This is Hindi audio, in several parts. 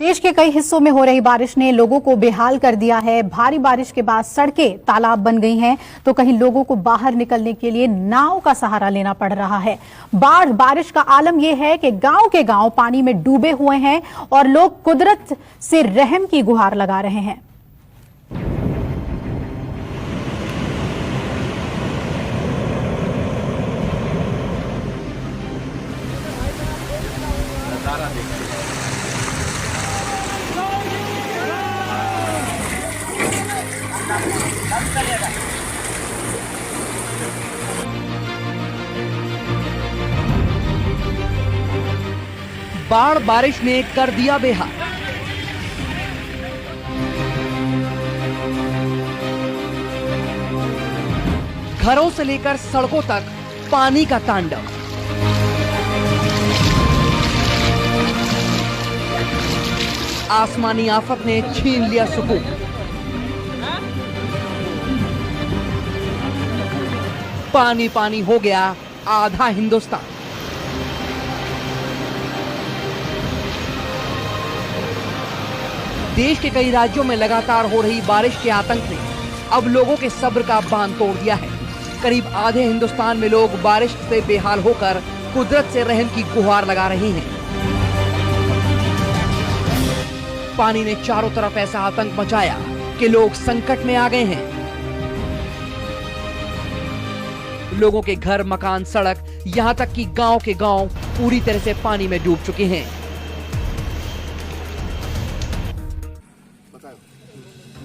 देश के कई हिस्सों में हो रही बारिश ने लोगों को बेहाल कर दिया है। भारी बारिश के बाद सड़कें तालाब बन गई हैं, तो कहीं लोगों को बाहर निकलने के लिए नाव का सहारा लेना पड़ रहा है। बारिश का आलम यह है कि गांव के गांव पानी में डूबे हुए हैं और लोग कुदरत से रहम की गुहार लगा रहे हैं। बाढ़ बारिश ने कर दिया बेहाल। घरों से लेकर सड़कों तक पानी का तांडव। आसमानी आफत ने छीन लिया सुकून। पानी पानी हो गया आधा हिंदुस्तान। देश के कई राज्यों में लगातार हो रही बारिश के आतंक ने अब लोगों के सब्र का बांध तोड़ दिया है। करीब आधे हिंदुस्तान में लोग बारिश से बेहाल होकर कुदरत से रहम की गुहार लगा रहे हैं। पानी ने चारों तरफ ऐसा आतंक मचाया कि लोग संकट में आ गए हैं। लोगों के घर, मकान, सड़क, यहाँ तक कि गांव के गांव पूरी तरह से पानी में डूब चुके हैं।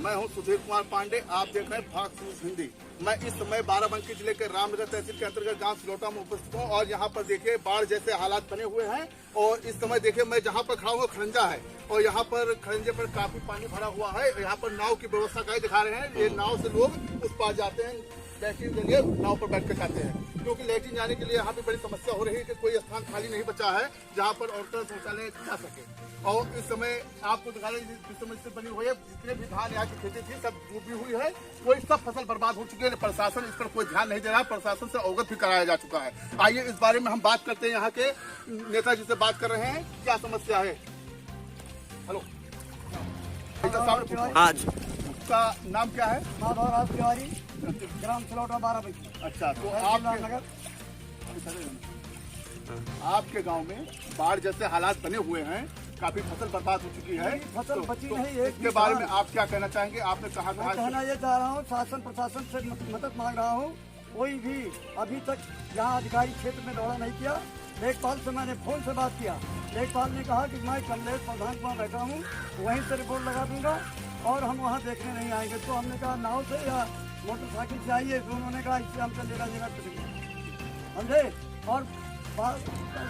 मैं हूं सुधीर कुमार पांडे, आप देख रहे हैं फॉक्स न्यूज हिंदी। मैं इस समय बाराबंकी जिले के रामनगर तहसील के अंतर्गत गांव सिलौटा में उपस्थित हूं और यहां पर देखिए बाढ़ जैसे हालात बने हुए हैं। और इस समय देखिए मैं जहां पर खड़ा हूं खरंजा है और यहां पर खरंजे पर काफी पानी भरा हुआ है। यहां पर नाव की व्यवस्था का दिखा रहे हैं। ये नाव से लोग उस पार जाते हैं, लैट्रिन के लिए नाव पर बैठ कर जाते हैं, क्योंकि लैट्रिन जाने के लिए यहाँ पे बड़ी समस्या हो रही है कि कोई स्थान खाली नहीं बचा है जहाँ पर औरतें शौचालय जा सके। और इस समय आपको दिखा रहे जिस समय से बनी हुई है, जितने भी धान यहाँ की खेती थी सब डूबी हुई है। कोई सब फसल बर्बाद हो चुकी है। प्रशासन इस पर कोई ध्यान नहीं दे रहा। प्रशासन से अवगत भी कराया जा चुका है। आइए इस बारे में हम बात करते हैं। यहाँ के नेताजी से बात कर रहे हैं, क्या समस्या है। हेलो, आज उसका नाम क्या है? माधवराज तिवारी, ग्राम सिलौटा बाराबंकी। अच्छा, तो आपके गांव में बाढ़ जैसे हालात बने हुए हैं, काफी फसल बर्बाद हो चुकी है। फसल बची नहीं है। इसके बारे में आप क्या कहना चाहेंगे? आपने कहा मैं कहना ये चाह रहा हूँ, शासन प्रशासन से मदद मांग रहा हूँ। कोई भी अभी तक यहाँ अधिकारी क्षेत्र में दौरा नहीं किया। लेखपाल से मैंने फोन से बात किया। लेखपाल ने कहा कि मैं कमलेश प्रधान के वहाँ बैठा हूँ, वहीं से रिपोर्ट लगा दूंगा और हम वहाँ देखने नहीं आएंगे। तो हमने कहा नाव से या मोटरसाइकिल से आइए। तो उन्होंने कहा इससे हमसे लेना देना समझे। और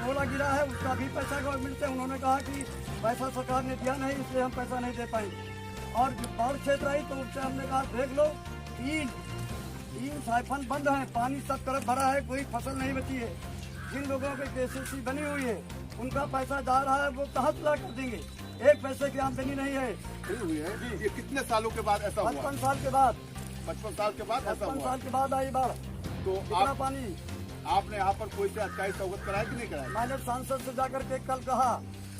ओला गिरा है, उसका भी पैसा गवर्नमेंट से उन्होंने कहा कि पैसा सरकार ने दिया नहीं, इसलिए हम पैसा नहीं दे पाएंगे। और बाढ़ क्षेत्र आई तो उससे हमने कहा देख लो, तीन साइफन बंद है, पानी सब तरफ भरा है, कोई फसल नहीं बची है। जिन लोगों के केसीसी बनी हुई है उनका पैसा जा रहा है, वो कहाँ ला कर देंगे। एक पैसे की आमदनी नहीं है। हुई है। ये कितने सालों के बाद ऐसा हुआ? 55 साल के बाद। 55 साल के बाद ऐसा हुआ? 55 साल के बाद आई बाढ़। तो इतना पानी। आपने यहाँ पर कोई से अधिकारी से अवगत कराया कि नहीं कराया? मैंने सांसद से जाकर के कल कहा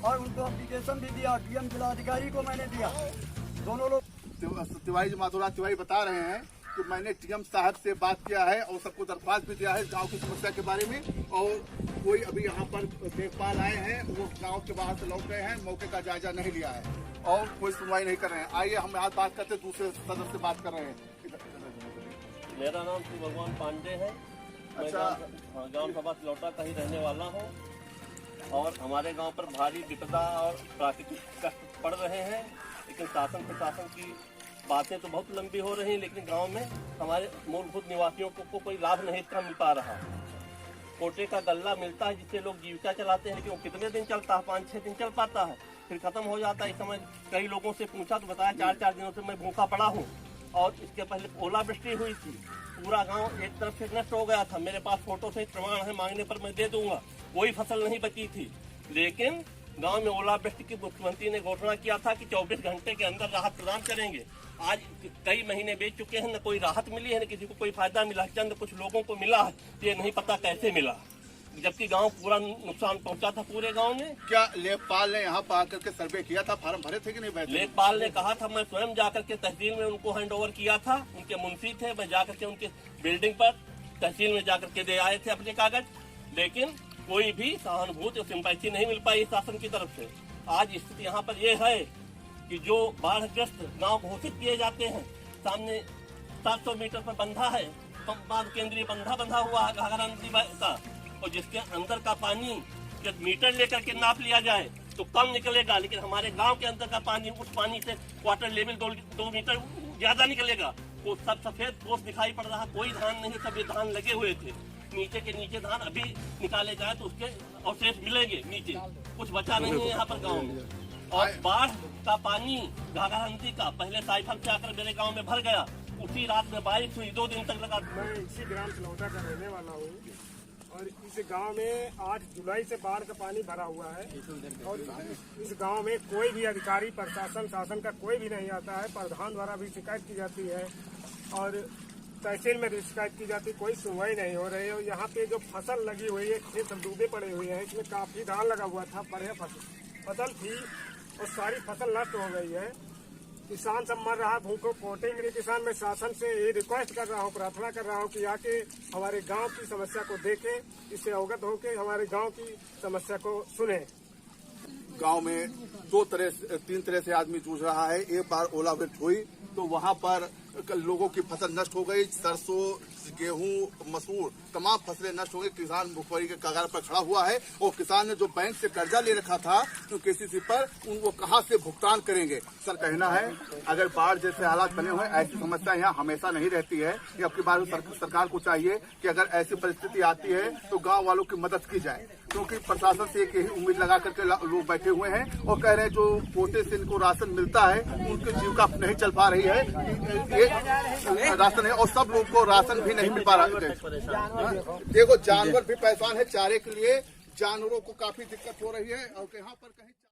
और उनको एप्लीकेशन भी दिया। डीएम जिला अधिकारी को मैंने दिया। दोनों लोग तिवारी जी, माधवराज तिवारी बता रहे हैं कि मैंने डीएम साहब से बात किया है और सबको दरख्वास्त भी दिया है गांव की समस्या के बारे में। और कोई अभी यहाँ पर देखभाल आए हैं, वो गांव के बाहर से लौट गए हैं, मौके का जायजा नहीं लिया है और कोई सुनवाई नहीं कर रहे हैं। आइए हम यहाँ बात करते, दूसरे सदस्य से बात कर रहे हैं। मेरा नाम श्री भगवान पांडे है। अच्छा, गांव सभा सिलौटा का ही रहने वाला हूँ और हमारे गांव पर भारी विपदा और प्राकृतिक कष्ट पड़ रहे हैं। लेकिन शासन प्रशासन की बातें तो बहुत लंबी हो रही हैं, लेकिन गांव में हमारे मूलभूत निवासियों को कोई लाभ नहीं इसका मिल पा रहा। कोटे का गल्ला मिलता है जिससे लोग जीविका चलाते हैं, लेकिन वो कितने दिन चलता है? 5-6 दिन चल पाता है, फिर खत्म हो जाता है। इस समय कई लोगों से पूछा तो बताया 4-4 दिनों से मैं भूखा पड़ा हूँ। और इसके पहले ओलावृष्टि हुई थी, पूरा गांव एक तरफ से नष्ट हो गया था। मेरे पास फोटो से प्रमाण है, मांगने पर मैं दे दूंगा। कोई फसल नहीं बची थी। लेकिन गांव में ओलावृष्टि की मुख्यमंत्री ने घोषणा किया था कि 24 घंटे के अंदर राहत प्रदान करेंगे। आज कई महीने बीत चुके हैं, न कोई राहत मिली है, न किसी को कोई फायदा मिला। चंद कुछ लोगों को मिला है, ये नहीं पता कैसे मिला। जबकि गांव पूरा नुकसान पहुंचा था पूरे गांव में। क्या लेखपाल ने यहाँ पर आकर के सर्वे किया था, फार्म भरे थे कि नहीं भरे थे? लेखपाल ने कहा था, मैं स्वयं जाकर के तहसील में उनको हैंड ओवर किया था, उनके मुंशी थे, मैं जाकर के उनके बिल्डिंग पर तहसील में जाकर के दे आए थे अपने कागज, लेकिन कोई भी सहानुभूति और सिंपैथी नहीं मिल पाई शासन की तरफ से। आज स्थिति यहाँ पर यह है कि जो बाढ़ग्रस्त गांव घोषित किए जाते हैं, सामने 700 मीटर पर बंधा है, बांध केंद्रीय बंधा हुआ है घाघरा नदी का, और जिसके अंदर का पानी जब मीटर लेकर के नाप लिया जाए तो कम निकलेगा, लेकिन हमारे गांव के अंदर का पानी उस पानी से वाटर लेवल 2 मीटर ज्यादा निकलेगा। वो सब सफेद ठोस दिखाई पड़ रहा, कोई धान नहीं, सभी धान लगे हुए थे। नीचे के नीचे धान अभी निकाले जाए तो उसके अवशेष मिलेंगे नीचे, कुछ बचा नहीं है यहाँ पर गाँव में। और बाढ़ का पानी घाघरा नदी का पहले साइफर से आकर मेरे गाँव में भर गया, उसी रात में बारिश हुई, 2 दिन तक लगा। मैं इसी ग्राम सलौटा का रहने वाला हूँ और इस गांव में 8 जुलाई से बाढ़ का पानी भरा हुआ है और इस गांव में कोई भी अधिकारी, प्रशासन, शासन का कोई भी नहीं आता है। प्रधान द्वारा भी शिकायत की जाती है और तहसील में भी शिकायत की जाती है, कोई सुनवाई नहीं हो रही है। और यहाँ पे जो फसल लगी हुई है, खेत डूबे पड़े हुए हैं, इसमें काफी धान लगा हुआ था, बढ़िया फसल थी और सारी फसल नष्ट हो गई है। किसान सब मर रहा, भूखों कोटेंगे किसान। मैं शासन से ये रिक्वेस्ट कर रहा हूँ, प्रार्थना कर रहा हूँ कि आके हमारे गांव की समस्या को देखें, इससे अवगत होकर हमारे गांव की समस्या को सुने। गांव में 3 तरह से आदमी जूझ रहा है। एक बार ओलावृष्टि हुई तो वहां पर लोगों की फसल नष्ट हो गई, सरसों, गेहूं, मसूर, तमाम फसलें नष्ट हो गई। किसान भुखमरी के कगार पर खड़ा हुआ है और किसान ने जो बैंक से कर्जा ले रखा था तो केसीसी पर, वो कहां से भुगतान करेंगे? सर, कहना है अगर बाढ़ जैसे हालात बने हुए, ऐसी समस्या यहाँ हमेशा नहीं रहती है। ये अब की बार सरकार को चाहिए कि अगर ऐसी परिस्थिति आती है तो गाँव वालों की मदद की जाए, क्योंकि प्रशासन से एक यही उम्मीद लगा करके लोग बैठे हुए हैं और कह रहे हैं जो कोटे से इनको राशन मिलता है उनकी जीविका नहीं चल पा रही है। ये राशन है और सब लोग को राशन भी नहीं मिल पा रहा है। देखो, जानवर भी परेशान है, चारे के लिए जानवरों को काफी दिक्कत हो रही है और यहाँ पर कहीं